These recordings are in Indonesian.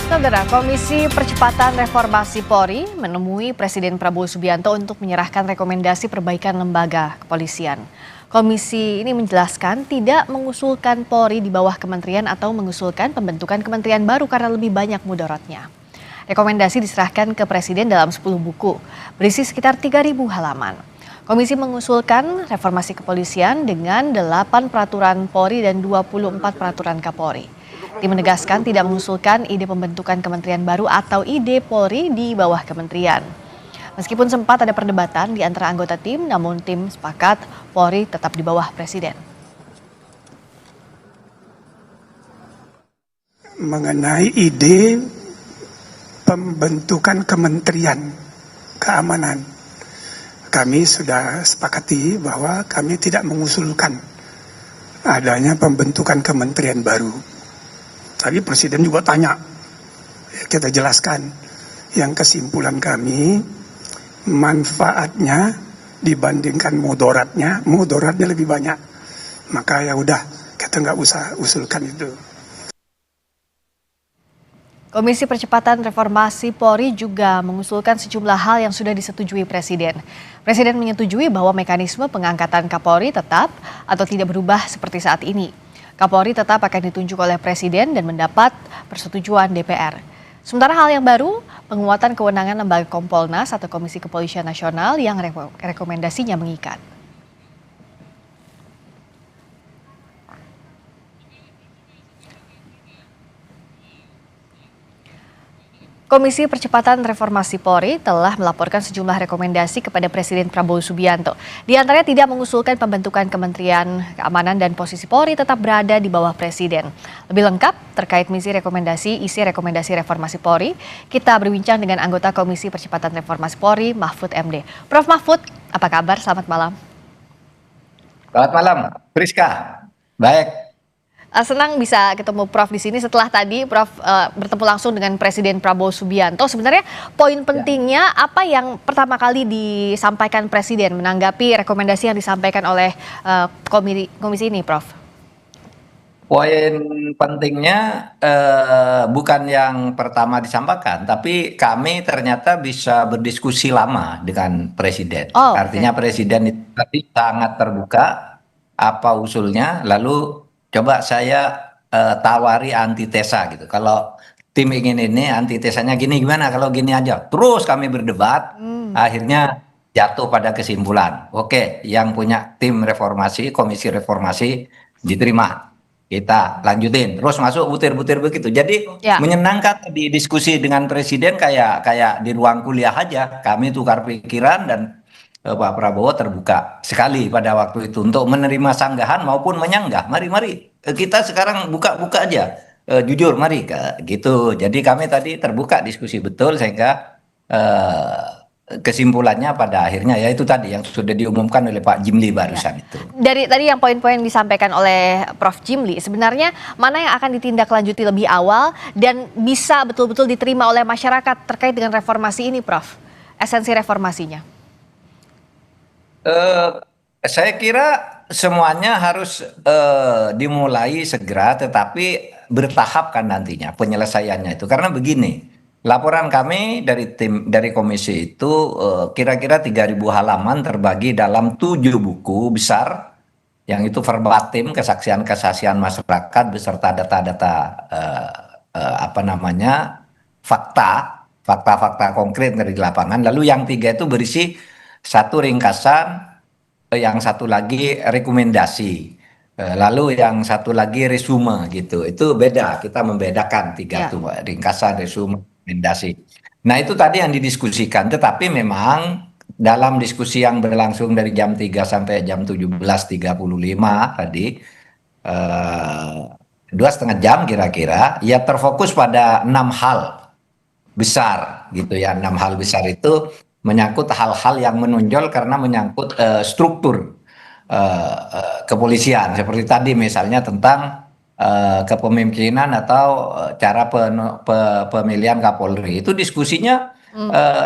Saudara, Komisi Percepatan Reformasi Polri menemui Presiden Prabowo Subianto untuk menyerahkan rekomendasi perbaikan lembaga kepolisian. Komisi ini menjelaskan tidak mengusulkan Polri di bawah kementerian atau mengusulkan pembentukan kementerian baru karena lebih banyak mudaratnya. Rekomendasi diserahkan ke Presiden dalam 10 buku, berisi sekitar 3.000 halaman. Komisi mengusulkan reformasi kepolisian dengan 8 peraturan Polri dan 24 peraturan Kapolri. Tim menegaskan tidak mengusulkan ide pembentukan kementerian baru atau ide Polri di bawah kementerian. Meskipun sempat ada perdebatan di antara anggota tim, namun tim sepakat Polri tetap di bawah Presiden. Mengenai ide pembentukan kementerian keamanan, kami sudah sepakati bahwa kami tidak mengusulkan adanya pembentukan kementerian baru. Tadi Presiden juga tanya, kita jelaskan. Yang kesimpulan kami, manfaatnya dibandingkan mudaratnya lebih banyak. Maka ya udah, kita nggak usah usulkan itu. Komisi Percepatan Reformasi Polri juga mengusulkan sejumlah hal yang sudah disetujui Presiden. Presiden menyetujui bahwa mekanisme pengangkatan Kapolri tetap atau tidak berubah seperti saat ini. Kapolri tetap akan ditunjuk oleh Presiden dan mendapat persetujuan DPR. Sementara hal yang baru, penguatan kewenangan lembaga Kompolnas atau Komisi Kepolisian Nasional yang rekomendasinya mengikat. Komisi Percepatan Reformasi Polri telah melaporkan sejumlah rekomendasi kepada Presiden Prabowo Subianto. Di antaranya tidak mengusulkan pembentukan Kementerian Keamanan dan posisi Polri tetap berada di bawah Presiden. Lebih lengkap terkait isi rekomendasi reformasi Polri, kita berbincang dengan anggota Komisi Percepatan Reformasi Polri, Mahfud MD. Prof. Mahfud, apa kabar? Selamat malam. Selamat malam, Priska. Baik. Senang bisa ketemu Prof di sini setelah tadi Prof bertemu langsung dengan Presiden Prabowo Subianto. Sebenarnya poin pentingnya apa yang pertama kali disampaikan Presiden menanggapi rekomendasi yang disampaikan oleh komisi ini, Prof? Poin pentingnya bukan yang pertama disampaikan, tapi kami ternyata bisa berdiskusi lama dengan Presiden. Artinya Presiden itu tadi sangat terbuka apa usulnya, lalu coba saya tawari antitesa gitu. Kalau tim ingin ini, antitesanya gini gimana? Kalau gini aja. Terus kami berdebat, akhirnya jatuh pada kesimpulan. Oke, yang punya tim reformasi, komisi reformasi diterima. Kita lanjutin. Terus masuk butir-butir begitu. Jadi menyenangkan di diskusi dengan Presiden kayak di ruang kuliah aja. Kami tukar pikiran dan Pak Prabowo terbuka sekali pada waktu itu untuk menerima sanggahan maupun menyanggah. Mari kita sekarang buka-buka aja, jujur mari gitu. Jadi kami tadi terbuka diskusi betul sehingga kesimpulannya pada akhirnya ya itu tadi yang sudah diumumkan oleh Pak Jimli barusan itu. Dari tadi yang poin-poin disampaikan oleh Prof Jimli, sebenarnya mana yang akan ditindaklanjuti lebih awal dan bisa betul-betul diterima oleh masyarakat terkait dengan reformasi ini, Prof? Esensi reformasinya? Saya kira semuanya harus dimulai segera, tetapi bertahap kan nantinya penyelesaiannya itu. Karena begini, laporan kami dari komisi itu kira-kira 3.000 halaman terbagi dalam 7 buku besar, yang itu verbatim kesaksian-kesaksian masyarakat beserta data-data fakta-fakta konkret dari lapangan. Lalu yang 3 itu berisi satu ringkasan, yang satu lagi rekomendasi, lalu yang satu lagi resume gitu. Itu beda, kita membedakan 3 itu, ringkasan, resume, rekomendasi. Nah itu tadi yang didiskusikan, tetapi memang dalam diskusi yang berlangsung dari jam 3 sampai jam 17.35 tadi, 2,5 jam kira-kira, ya terfokus pada 6 hal besar gitu ya. 6 hal besar itu menyangkut hal-hal yang menonjol karena menyangkut struktur kepolisian. Seperti tadi misalnya tentang kepemimpinan atau cara pemilihan Kapolri. Itu diskusinya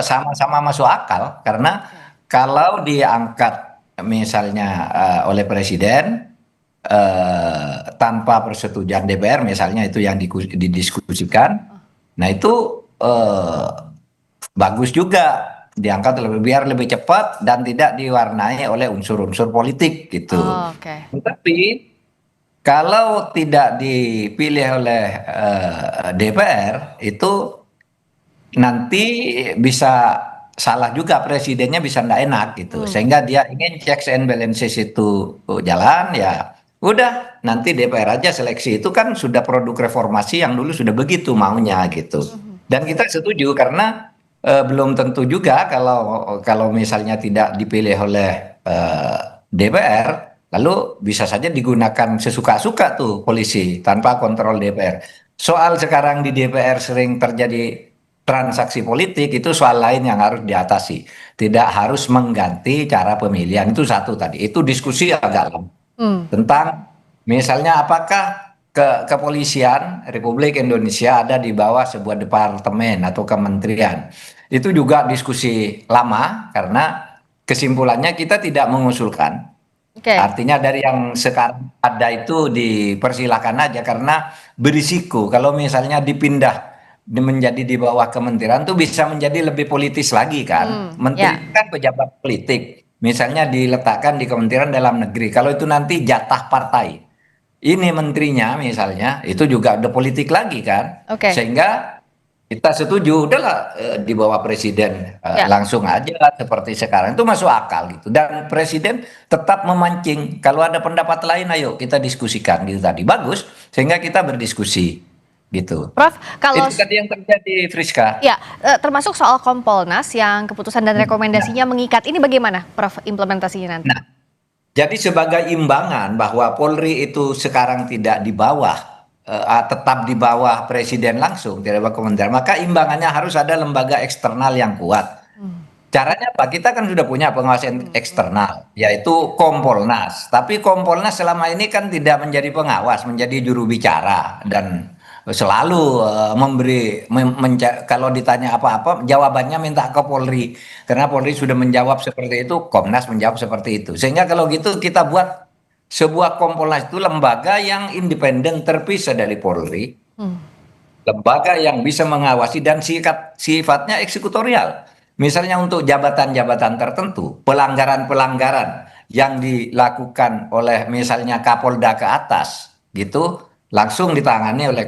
sama-sama masuk akal. Karena kalau diangkat misalnya oleh Presiden tanpa persetujuan DPR misalnya, itu yang didiskusikan, Nah itu eh, bagus juga diangkat biar lebih cepat dan tidak diwarnai oleh unsur-unsur politik gitu. Oh, oke. Tetapi kalau tidak dipilih oleh DPR itu nanti bisa salah juga presidennya bisa ndak enak gitu Hmm. sehingga dia ingin checks and balances itu jalan ya udah nanti DPR aja seleksi itu kan sudah produk reformasi yang dulu sudah begitu maunya gitu Mhm. dan kita setuju karena belum tentu juga kalau kalau misalnya tidak dipilih oleh DPR lalu bisa saja digunakan sesuka-suka tuh polisi tanpa kontrol DPR soal sekarang di DPR sering terjadi transaksi politik itu soal lain yang harus diatasi. Tidak harus mengganti cara pemilihan itu satu tadi. Itu diskusi agak lama Hmm. tentang misalnya apakah kepolisian Republik Indonesia ada di bawah sebuah departemen atau kementerian. Itu juga diskusi lama karena kesimpulannya kita tidak mengusulkan. Oke. Artinya dari yang sekarang ada itu dipersilakan aja karena berisiko kalau misalnya dipindah menjadi di bawah kementerian tuh bisa menjadi lebih politis lagi kan. Menteri Ya. itu kan pejabat politik. Misalnya diletakkan di Kementerian Dalam Negeri. Kalau itu nanti jatah partai. Ini menterinya misalnya itu juga udah politik lagi kan. Oke. Sehingga kita setuju, udahlah di bawah presiden Ya. langsung aja seperti sekarang itu masuk akal gitu. Dan presiden tetap memancing kalau ada pendapat lain, ayo kita diskusikan gitu tadi bagus sehingga kita berdiskusi gitu. Prof, kalau Itu tadi yang terjadi, Friska. ya, termasuk soal Kompolnas yang keputusan dan Ya. rekomendasinya mengikat ini bagaimana, Prof, implementasinya nanti? Nah, jadi sebagai imbangan bahwa Polri itu sekarang tidak di bawah, tetap di bawah presiden langsung, tidak bawah kementerian, maka imbangannya harus ada lembaga eksternal yang kuat. Hmm. Caranya apa? Kita kan sudah punya pengawasan eksternal, yaitu Kompolnas. Tapi Kompolnas selama ini kan tidak menjadi pengawas, menjadi juru bicara dan selalu memberi kalau ditanya apa-apa jawabannya minta ke Polri karena Polri sudah menjawab seperti itu, Komnas menjawab seperti itu. Sehingga kalau gitu kita buat sebuah Kompolnas itu lembaga yang independen terpisah dari Polri, Hmm. lembaga yang bisa mengawasi dan sifatnya eksekutorial. Misalnya untuk jabatan-jabatan tertentu, pelanggaran-pelanggaran yang dilakukan oleh misalnya Kapolda ke atas, gitu, langsung ditangani oleh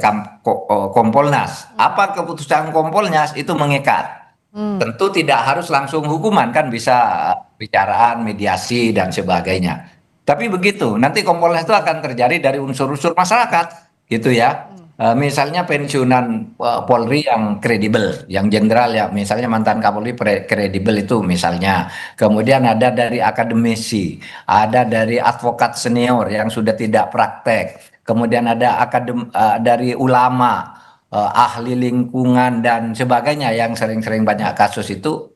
Kompolnas. Apa keputusan Kompolnas itu mengikat. Hmm. Tentu tidak harus langsung hukuman, kan bisa bicaraan, mediasi, dan sebagainya. Tapi begitu, nanti Kompolnas itu akan terjadi dari unsur-unsur masyarakat, gitu ya. Misalnya pensiunan Polri yang kredibel, yang jenderal ya, misalnya mantan Kapolri kredibel itu misalnya. Kemudian ada dari akademisi, ada dari advokat senior yang sudah tidak praktek. Kemudian ada dari ulama, ahli lingkungan dan sebagainya yang sering-sering banyak kasus itu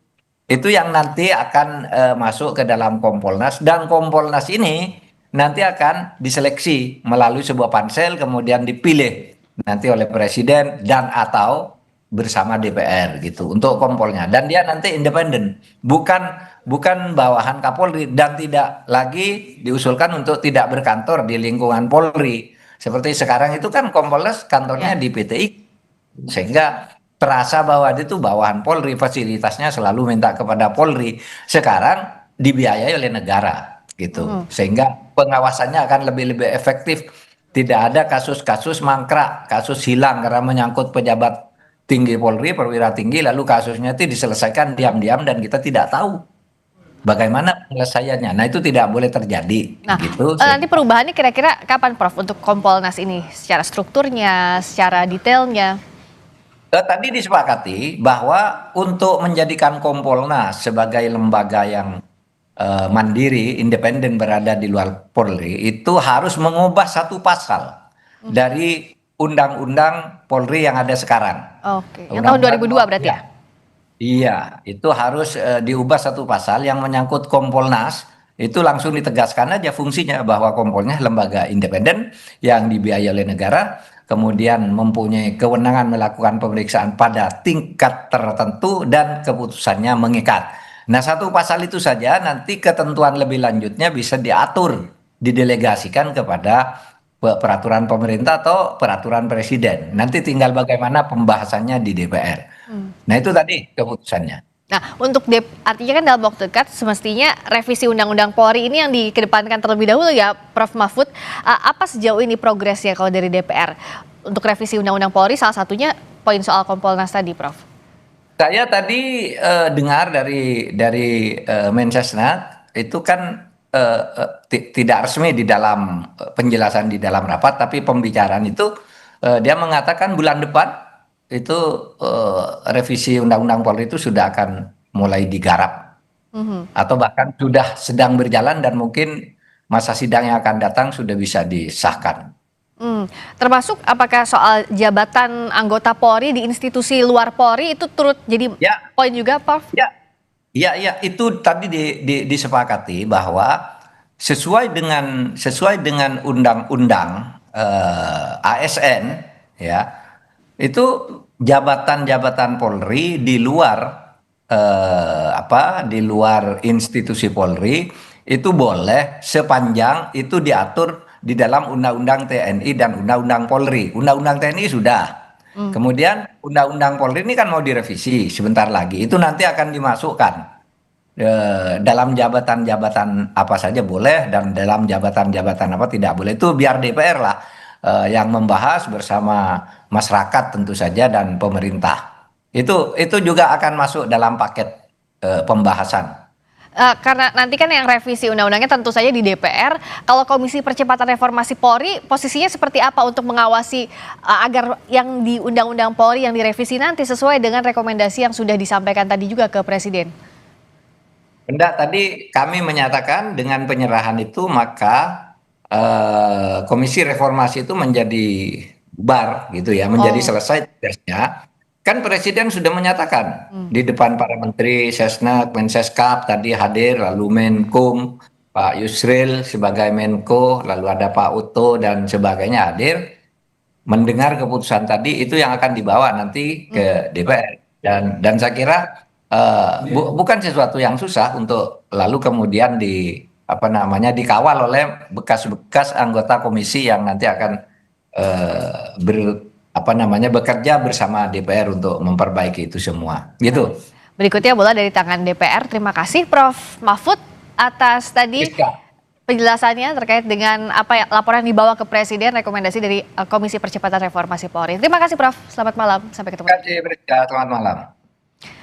yang nanti akan masuk ke dalam Kompolnas dan Kompolnas ini nanti akan diseleksi melalui sebuah pansel kemudian dipilih nanti oleh presiden dan atau bersama DPR gitu untuk Kompolnya dan dia nanti independen bukan bukan bawahan Kapolri dan tidak lagi diusulkan untuk tidak berkantor di lingkungan Polri seperti sekarang itu kan Kompolnas kantornya Ya. di PTI sehingga terasa bahwa dia itu bawahan Polri, fasilitasnya selalu minta kepada Polri. Sekarang dibiayai oleh negara gitu. Hmm. Sehingga pengawasannya akan lebih-lebih efektif. Tidak ada kasus-kasus mangkrak, kasus hilang karena menyangkut pejabat tinggi Polri, perwira tinggi, lalu kasusnya itu diselesaikan diam-diam dan kita tidak tahu bagaimana penyelesaiannya. Nah, itu tidak boleh terjadi Nah, gitu. nanti perubahannya kira-kira kapan, Prof, untuk Kompolnas ini? Secara strukturnya, secara detailnya? Tadi disepakati bahwa untuk menjadikan Kompolnas sebagai lembaga yang mandiri, independen berada di luar Polri, itu harus mengubah satu pasal dari Undang-Undang Polri yang ada sekarang. Oke, yang tahun Undang-Undang 2002 berarti ya? Iya, itu harus diubah satu pasal yang menyangkut Kompolnas. Itu langsung ditegaskan aja fungsinya bahwa Kompolnas lembaga independen yang dibiayai oleh negara, kemudian mempunyai kewenangan melakukan pemeriksaan pada tingkat tertentu dan keputusannya mengikat. Nah, satu pasal itu saja nanti ketentuan lebih lanjutnya bisa diatur, didelegasikan kepada peraturan pemerintah atau peraturan presiden. Nanti tinggal bagaimana pembahasannya di DPR. Nah itu tadi keputusannya. Nah, artinya kan dalam waktu dekat semestinya revisi Undang-Undang Polri ini yang dikedepankan terlebih dahulu ya, Prof. Mahfud. Apa sejauh ini progresnya kalau dari DPR untuk revisi Undang-Undang Polri, salah satunya poin soal Kompolnas tadi, Prof? Saya tadi dengar dari Mensesnek itu kan tidak resmi di dalam penjelasan di dalam rapat, tapi pembicaraan itu dia mengatakan bulan depan itu revisi Undang-Undang Polri itu sudah akan mulai digarap, atau bahkan sudah sedang berjalan dan mungkin masa sidang yang akan datang sudah bisa disahkan. Termasuk apakah soal jabatan anggota Polri di institusi luar Polri itu turut jadi poin juga, Prof? Ya, itu tadi disepakati bahwa sesuai dengan undang-undang ASN, ya, itu jabatan-jabatan Polri di luar di luar institusi Polri itu boleh sepanjang itu diatur di dalam Undang-Undang TNI dan Undang-Undang Polri. Undang-Undang TNI sudah. Kemudian Undang-Undang Polri ini kan mau direvisi sebentar lagi. Itu nanti akan dimasukkan dalam jabatan-jabatan apa saja boleh dan dalam jabatan-jabatan apa tidak boleh. Itu biar DPR lah yang membahas bersama masyarakat tentu saja dan pemerintah. Itu juga akan masuk dalam paket pembahasan. Karena nanti kan yang revisi undang-undangnya tentu saja di DPR. Kalau Komisi Percepatan Reformasi Polri posisinya seperti apa untuk mengawasi agar yang di Undang-Undang Polri yang direvisi nanti sesuai dengan rekomendasi yang sudah disampaikan tadi juga ke Presiden? Enggak, tadi kami menyatakan dengan penyerahan itu maka Komisi Reformasi itu menjadi bubar gitu ya, menjadi selesai tugasnya. Kan Presiden sudah menyatakan di depan para menteri, Sesnek, Menseskap tadi hadir, lalu Menkum, Pak Yusril sebagai Menko, lalu ada Pak Uto dan sebagainya hadir, mendengar keputusan tadi itu yang akan dibawa nanti ke DPR. Dan saya kira bukan sesuatu yang susah untuk lalu kemudian dikawal oleh bekas-bekas anggota komisi yang nanti akan bekerja bersama DPR untuk memperbaiki itu semua. Gitu. Berikutnya bola dari tangan DPR. Terima kasih Prof. Mahfud atas tadi penjelasannya terkait dengan laporan yang dibawa ke Presiden, rekomendasi dari Komisi Percepatan Reformasi Polri. Terima kasih Prof. Selamat malam. Sampai ketemu. Terima kasih, Selamat malam.